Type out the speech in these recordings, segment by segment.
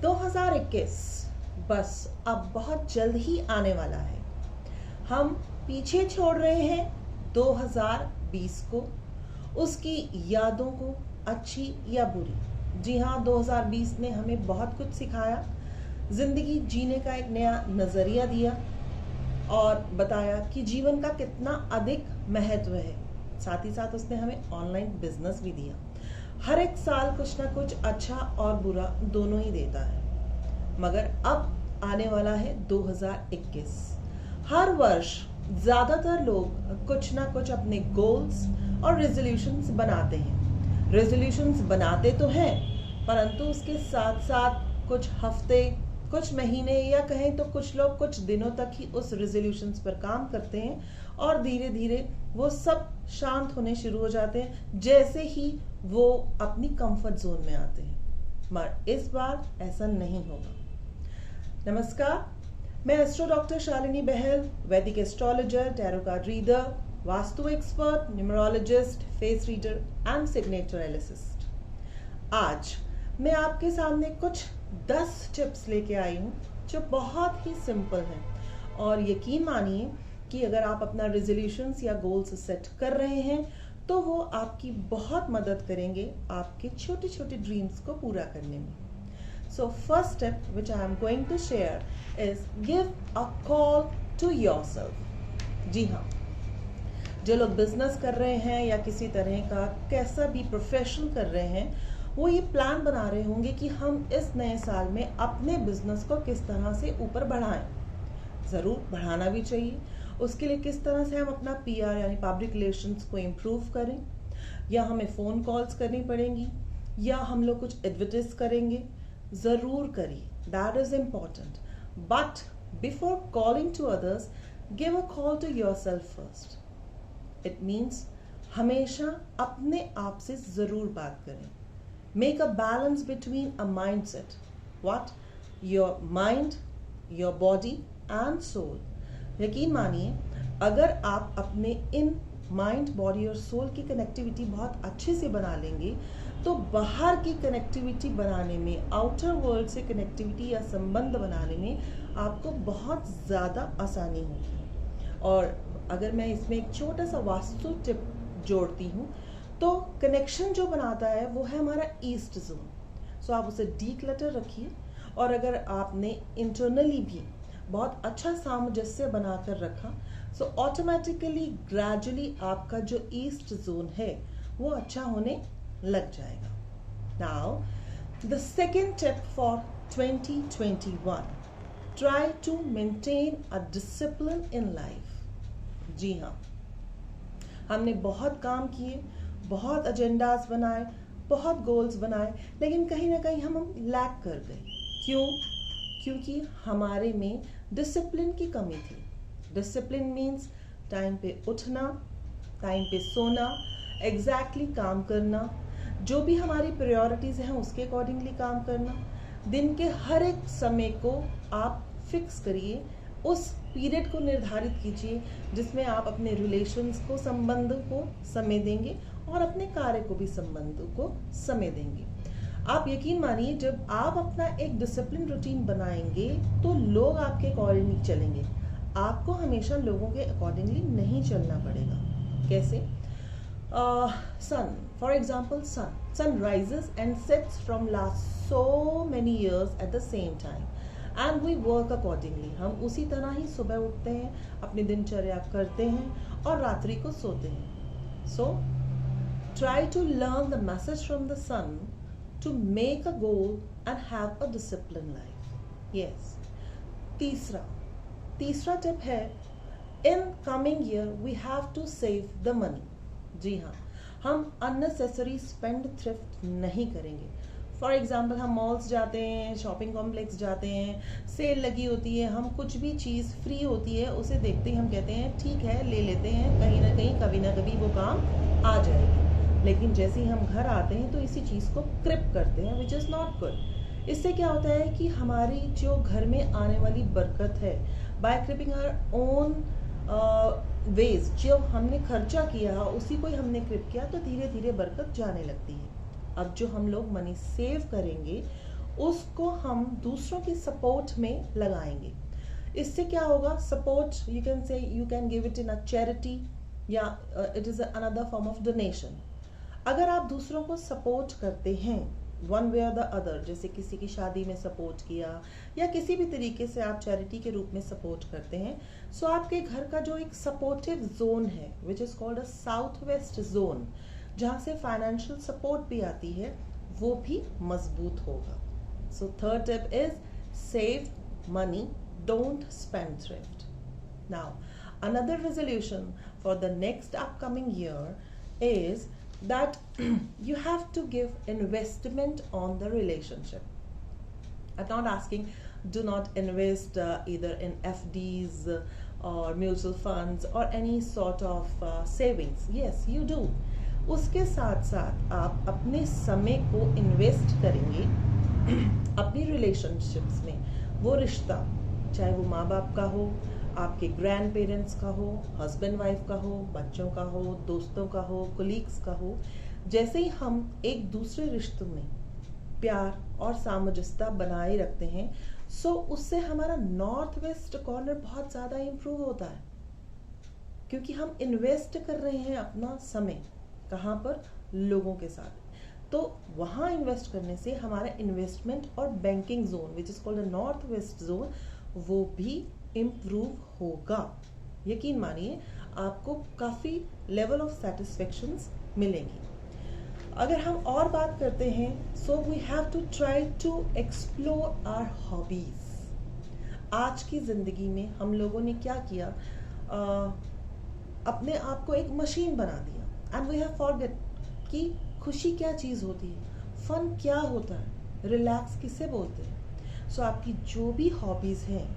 2021 बस अब बहुत जल्द ही आने वाला है। हम पीछे छोड़ रहे हैं 2020 को, उसकी यादों को, अच्छी या बुरी। जी हाँ, 2020 ने हमें बहुत कुछ सिखाया, जिंदगी जीने का एक नया नजरिया दिया और बताया कि जीवन का कितना अधिक महत्व है। साथ ही साथ उसने हमें ऑनलाइन बिजनेस भी दिया। हर एक साल कुछ ना कुछ अच्छा और बुरा दोनों ही देता है, मगर अब आने वाला है 2021। हर वर्ष ज्यादातर लोग कुछ ना कुछ अपने गोल्स और रेजोल्यूशंस बनाते हैं। रेजोल्यूशंस बनाते तो हैं, परंतु उसके साथ साथ कुछ हफ्ते, कुछ महीने या कहें तो कुछ लोग कुछ दिनों तक ही उस रेजोल्यूशंस पर काम करते हैं और धीरे धीरे वो सब शांत होने शुरू हो जाते हैं जैसे ही वो अपनी कंफर्ट जोन में आते हैं। मगर इस बार ऐसा नहीं होगा। नमस्कार, मैं एस्ट्रो डॉक्टर शालिनी बहल, वैदिक astrologer, tarot card reader, vastu expert, numerologist, face reader and signature analyst. आज मैं आपके सामने कुछ 10 टिप्स लेके आई हूँ जो बहुत ही सिंपल हैं और यकीन मानिए कि अगर आप अपना रेजोल्यूशंस या गोल्स सेट कर रहे हैं तो वो आपकी बहुत मदद करेंगे आपके छोटे छोटे ड्रीम्स को पूरा करने में। So first step which I am going to share is give a call to yourself. जी हाँ, जो लोग बिजनेस कर रहे हैं या किसी तरह का कैसा भी प्रोफेशन कर रहे हैं, वो ये प्लान बना रहे होंगे कि हम इस नए साल में अपने बिजनेस को किस तरह से ऊपर बढ़ाएं। ज़रूर बढ़ाना भी चाहिए। उसके लिए किस तरह से हम अपना पीआर यानी पब्लिक रिलेशंस को इम्प्रूव करें, या हमें फ़ोन कॉल्स करनी पड़ेंगी, या हम लोग कुछ एडवर्टाइज करेंगे। ज़रूर करिए, that is important. But before calling to others, give a call to your self first. It means हमेशा अपने आप से ज़रूर बात करें। Make a balance between a mindset. What? Your mind, your body and soul. यकीन मानिए, अगर आप अपने इन माइंड, बॉडी और सोल की कनेक्टिविटी बहुत अच्छे से बना लेंगे तो बाहर की कनेक्टिविटी बनाने में, आउटर वर्ल्ड से कनेक्टिविटी या संबंध बनाने में आपको बहुत ज़्यादा आसानी होगी। और अगर मैं इसमें एक छोटा सा वास्तु टिप जोड़ती हूँ तो कनेक्शन जो बनाता है वो है हमारा ईस्ट जोन। सो आप उसे डीक्लटर रखिए, और अगर आपने इंटरनली भी बहुत अच्छा सामंजस्य बनाकर रखा, सो ऑटोमेटिकली ग्रेजुअली आपका जो ईस्ट जोन है वो अच्छा होने लग जाएगा। Now the second tip for 2021, try to maintain a discipline in life. जी हाँ, हमने बहुत काम किए, बहुत एजेंडाज बनाए, बहुत गोल्स बनाए, लेकिन कहीं ना कहीं हम लैक कर गए। क्यों? क्योंकि हमारे में डिसिप्लिन की कमी थी। डिसिप्लिन मीन्स टाइम पे उठना, टाइम पे सोना, एग्जैक्टली काम करना, जो भी हमारी प्रायोरिटीज हैं उसके अकॉर्डिंगली काम करना। दिन के हर एक समय को आप फिक्स करिए, उस पीरियड को निर्धारित कीजिए जिसमें आप अपने रिलेशंस को, संबंध को समय देंगे और अपने कार्य को भी, संबंधों को समय देंगे। आप यकीन मानिए, जब आप अपना एक डिसिप्लिन रूटीन बनाएंगे तो लोग आपके अकॉर्डिंगली चलेंगे। आपको हमेशा लोगों के अकॉर्डिंगली नहीं चलना पड़ेगा। कैसे? Sun, for example, sun rises and sets from last so many years at the same time and we work accordingly. हम उसी तरह ही सुबह उठते हैं, अपनी दिनचर्या करते हैं और रात्रि को सोते हैं। So try to learn the message from the sun to make a goal and have a disciplined life. Yes. तीसरा टिप है, in coming year we have to save the money. जी हाँ, हम unnecessary spend thrift नहीं करेंगे। For example, हम malls जाते हैं, shopping complex जाते हैं, सेल लगी होती है, हम कुछ भी चीज़ फ्री होती है उसे देखते ही हम कहते हैं ठीक है ले लेते हैं, कहीं ना कहीं कभी ना कभी वो काम आ जाएगी। लेकिन जैसे ही हम घर आते हैं तो इसी चीज़ को क्रिप करते हैं, विच इज़ नॉट गुड। इससे क्या होता है कि हमारी जो घर में आने वाली बरकत है, by creeping our own waste, जो हमने खर्चा किया उसी को ही हमने क्रिप किया, तो धीरे धीरे बरकत जाने लगती है। अब जो हम लोग मनी सेव करेंगे उसको हम दूसरों की सपोर्ट में लगाएंगे। इससे क्या होगा, support you can say you can give it in a charity या it is another form of donation. अगर आप दूसरों को सपोर्ट करते हैं वन वे और द अदर, जैसे किसी की शादी में सपोर्ट किया या किसी भी तरीके से आप चैरिटी के रूप में सपोर्ट करते हैं, सो आपके घर का जो एक सपोर्टिव जोन है which is called a south west zone, जहाँ से फाइनेंशियल सपोर्ट भी आती है, वो भी मजबूत होगा। So third tip is save money, don't spend thrift. Now another resolution for the next upcoming year is that you have to give investment on the relationship. I'm not asking do not invest either in FDs or mutual funds or any sort of savings. Yes, you do. उसके साथ साथ आप अपने समय को invest करेंगे अपनी relationships में। वो रिश्ता चाहे वो माँ बाप का हो, आपके ग्रैंड पेरेंट्स का हो, हस्बैंड वाइफ का हो, बच्चों का हो, दोस्तों का हो, कोलीग्स का हो, जैसे ही हम एक दूसरे रिश्तों में प्यार और सामंजस्यता बनाए रखते हैं, सो उससे हमारा नॉर्थ वेस्ट कॉर्नर बहुत ज़्यादा इम्प्रूव होता है, क्योंकि हम इन्वेस्ट कर रहे हैं अपना समय कहाँ पर, लोगों के साथ। तो वहाँ इन्वेस्ट करने से हमारा इन्वेस्टमेंट और banking zone which is called north west zone, वो भी इम्प्रूव होगा। यकीन मानिए आपको काफ़ी लेवल ऑफ सेटिस्फेक्शंस मिलेंगी। अगर हम और बात करते हैं, so we have to try to explore our hobbies. आज की ज़िंदगी में हम लोगों ने क्या किया, अपने आप को एक मशीन बना दिया एंड वी हैव फॉरगेट कि खुशी क्या चीज़ होती है, फन क्या होता है, रिलैक्स किसे बोलते हैं। सो आपकी जो भी हॉबीज़ हैं,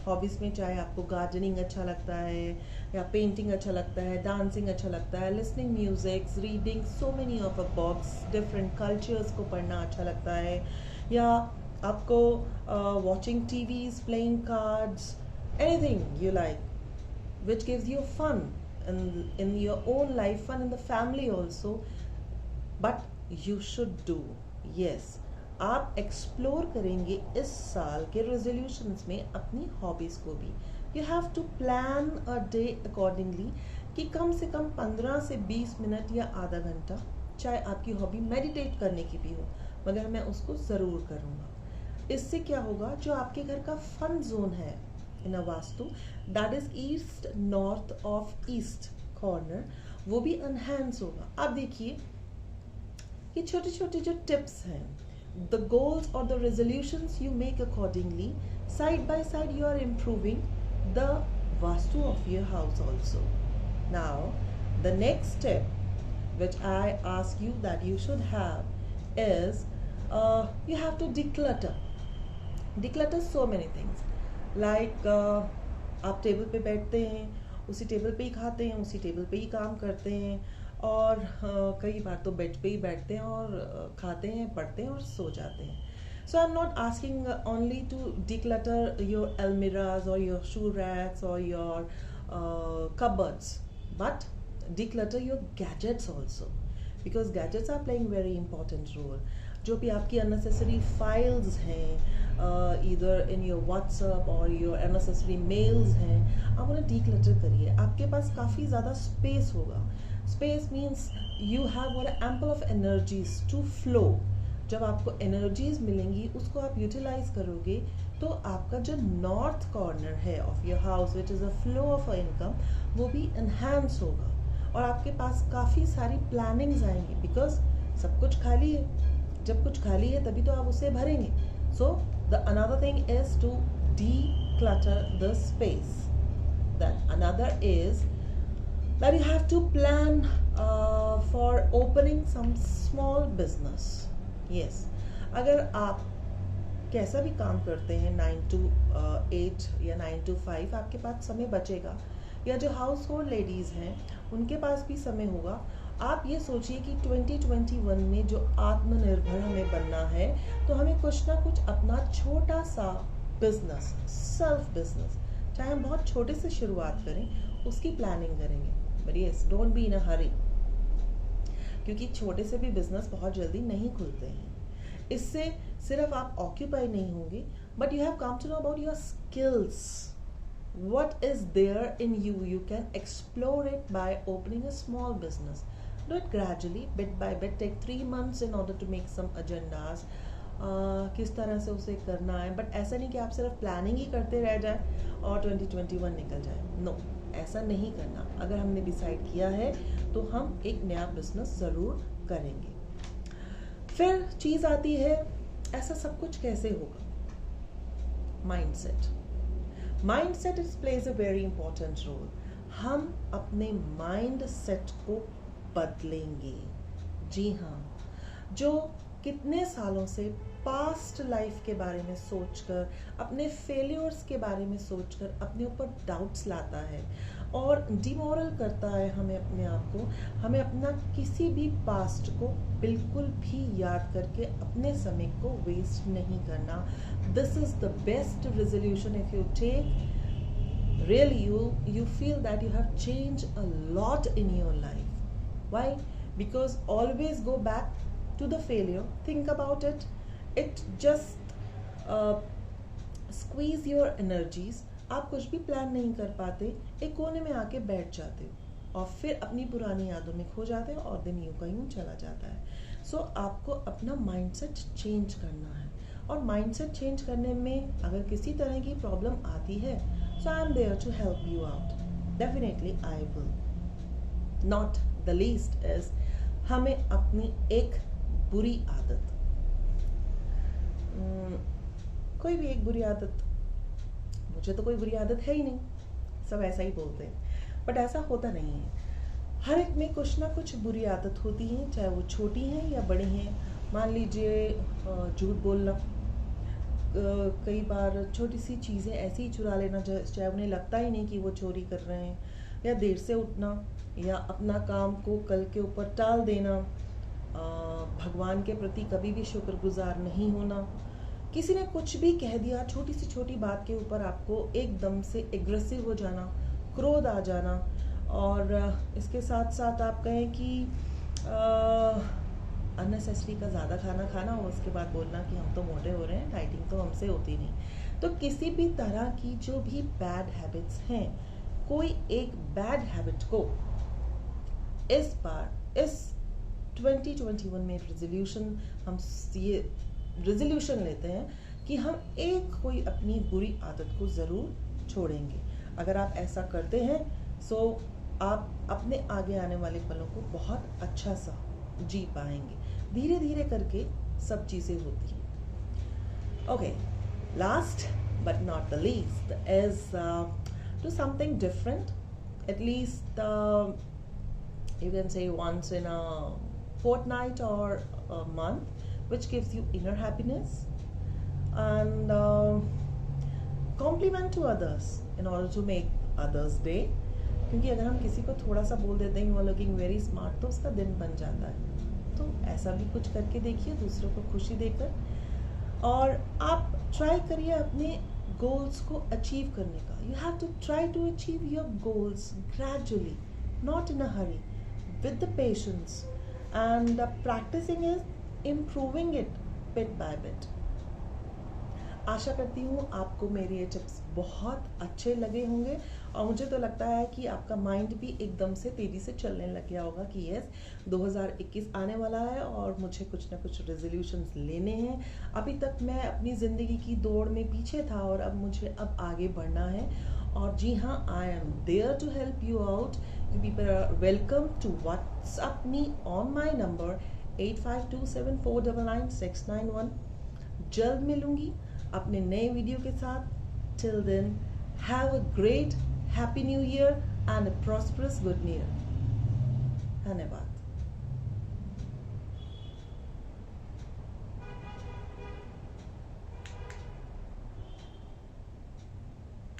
हॉबीज़ में चाहे आपको गार्डनिंग अच्छा लगता है या पेंटिंग अच्छा लगता है, डांसिंग अच्छा लगता है, listening music, reading so many of a books, different cultures को पढ़ना अच्छा लगता है, या आपको watching TVs, playing cards, anything you like which gives you fun in your own life, fun in the family also, but you should do, yes, आप explore करेंगे इस साल के रेजोल्यूशंस में अपनी हॉबीज़ को भी। You have to plan a day accordingly कि कम से कम 15 से 20 मिनट या आधा घंटा, चाहे आपकी हॉबी मेडिटेट करने की भी हो, मगर मैं उसको ज़रूर करूँगा। इससे क्या होगा, जो आपके घर का फन जोन है in a vastu, that is east north of east corner, वो भी एनहेंस होगा। आप देखिए ये छोटे छोटे जो टिप्स हैं, the goals or the resolutions you make accordingly, side by side you are improving the vastu of your house also. Now the next step which I ask you that you should have is you have to declutter so many things, like आप table पे बैठते हैं, उसी table पे ही खाते हैं, उसी table पे ही काम करते हैं, और कई बार तो बेड पे ही बैठते हैं और खाते हैं, पढ़ते हैं और सो जाते हैं। So I am not asking only to declutter your almirahs और योर शू रैक्स और your cupboards, but declutter your gadgets also, because gadgets are playing very important role. जो भी आपकी अननेसेसरी फाइल्स हैं, ईदर इन योर व्हाट्सएप और your unnecessary mails हैं, आप उन्हें डिक्लटर करिए। आपके पास काफ़ी ज़्यादा स्पेस होगा। Space means you have what ample of energies to flow. जब आपको एनर्जीज मिलेंगी, उसको आप यूटिलाइज करोगे, तो आपका जो नॉर्थ कॉर्नर है of your house which is a flow of income, वो भी एनहांस होगा और आपके पास काफ़ी सारी प्लानिंग्स आएंगी, बिकॉज सब कुछ खाली है। जब कुछ खाली है तभी तो आप उसे भरेंगे। So the another thing is to declutter the space. Then another is that you have to plan for opening some small business. Yes, अगर आप कैसा भी काम करते हैं 9 to 8 या 9 to 5, आपके पास समय बचेगा, या जो हाउस होल्ड लेडीज़ हैं उनके पास भी समय होगा। आप ये सोचिए कि 2021 में जो आत्मनिर्भर हमें बनना है, तो हमें कुछ ना कुछ अपना छोटा सा बिजनेस, सेल्फ बिजनेस, चाहे हम बहुत छोटे से शुरुआत करें, उसकी प्लानिंग करेंगे। But yes, don't be in a hurry, क्योंकि छोटे से भी बिजनेस बहुत जल्दी नहीं खुलते हैं। इससे सिर्फ आप ऑक्यूपाई नहीं होंगे, but you have come to know about your skills. What is there in you? You can explore it by opening a small business. Do it gradually, bit by bit. Take 3 months in order to make some agendas. किस तरह से उसे करना है, but ऐसा नहीं कि आप सिर्फ प्लानिंग ही करते रह जाए और 2021 निकल जाए. नो, ऐसा नहीं करना. अगर हमने डिसाइड किया है तो हम एक नया बिजनेस ज़रूर करेंगे. फिर चीज़ आती है, ऐसा सब कुछ कैसे होगा? Mindset. Mindset plays a very important role. हम अपने माइंड सेट को बदलेंगे. जी हाँ, जो कितने सालों से पास्ट लाइफ के बारे में सोचकर, अपने फेलियर्स के बारे में सोचकर अपने ऊपर डाउट्स लाता है और डिमोरल करता है हमें अपने आप को, हमें अपना किसी भी पास्ट को बिल्कुल भी याद करके अपने समय को वेस्ट नहीं करना. This is the best resolution. If you take, really you feel that you have changed a lot in your life. Why? Because always go back to the failure. Think about it. It just squeeze your energies. आप कुछ भी plan नहीं कर पाते, एक कोने में आके बैठ जाते हो और फिर अपनी पुरानी यादों में खो जाते हो और दिन यूं का यूं चला जाता है. सो आपको अपना माइंडसेट चेंज करना है, और माइंडसेट चेंज करने में अगर किसी तरह की प्रॉब्लम आती है, so I am there to help you out. Definitely I will. Not the least is हमें अपनी एक बुरी आदत, कोई भी एक बुरी आदत, मुझे तो कोई बुरी आदत है ही नहीं, सब ऐसा ही बोलते हैं, बट ऐसा होता नहीं है. हर एक में कुछ ना कुछ बुरी आदत होती है, चाहे वो छोटी हैं या बड़ी हैं. मान लीजिए झूठ बोलना, कई बार छोटी सी चीज़ें ऐसे ही चुरा लेना चाहे उन्हें लगता ही नहीं कि वो चोरी कर रहे हैं, या देर से उठना, या अपना काम को कल के ऊपर टाल देना, भगवान के प्रति कभी भी शुक्रगुजार नहीं होना. किसी ने कुछ भी कह दिया, छोटी सी छोटी बात के ऊपर आपको एकदम से एग्रेसिव हो जाना, क्रोध आ जाना, और इसके साथ साथ आप कहें कि अननेसेसरी का ज़्यादा खाना खाना और उसके बाद बोलना कि हम तो मोटे हो रहे हैं, डाइटिंग तो हमसे होती नहीं. तो किसी भी तरह की जो भी बैड हैबिट्स हैं, कोई एक बैड हैबिट को इस बार इस 2021 में रेजोल्यूशन, हम ये रेजोल्यूशन लेते हैं कि हम एक कोई अपनी बुरी आदत को ज़रूर छोड़ेंगे. अगर आप ऐसा करते हैं सो आप अपने आगे आने वाले पलों को बहुत अच्छा सा जी पाएंगे. धीरे धीरे करके सब चीज़ें होती हैं. Okay, last but not the least is do something different. At least you can say once in a fortnight or a month, which gives you inner happiness, and compliment to others in order to make others day. क्योंकि अगर हम किसी को थोड़ा सा बोल देते हैं you are looking very smart, तो उसका दिन बन जाता है. तो ऐसा भी कुछ करके देखिए दूसरों को खुशी देकर, और आप ट्राई करिए अपने गोल्स को अचीव करने का. You have to try to achieve your goals gradually, not in a hurry, with the patience, and practicing is improving it bit by bit. आशा करती हूँ आपको मेरे ये टिप्स बहुत अच्छे लगे होंगे, और मुझे तो लगता है कि आपका माइंड भी एकदम से तेज़ी से चलने लग गया होगा कि यस 2021 आने वाला है और मुझे कुछ ना कुछ रेजोल्यूशंस लेने हैं. अभी तक मैं अपनी ज़िंदगी की दौड़ में पीछे था और अब मुझे आगे बढ़ना है. और जी हाँ, I am there to help you out. You people are welcome to WhatsApp me on my number 8527499691. जल्द मिलूंगी अपने नए वीडियो के साथ. Till then, have a great happy new year and a prosperous good year. धन्यवाद.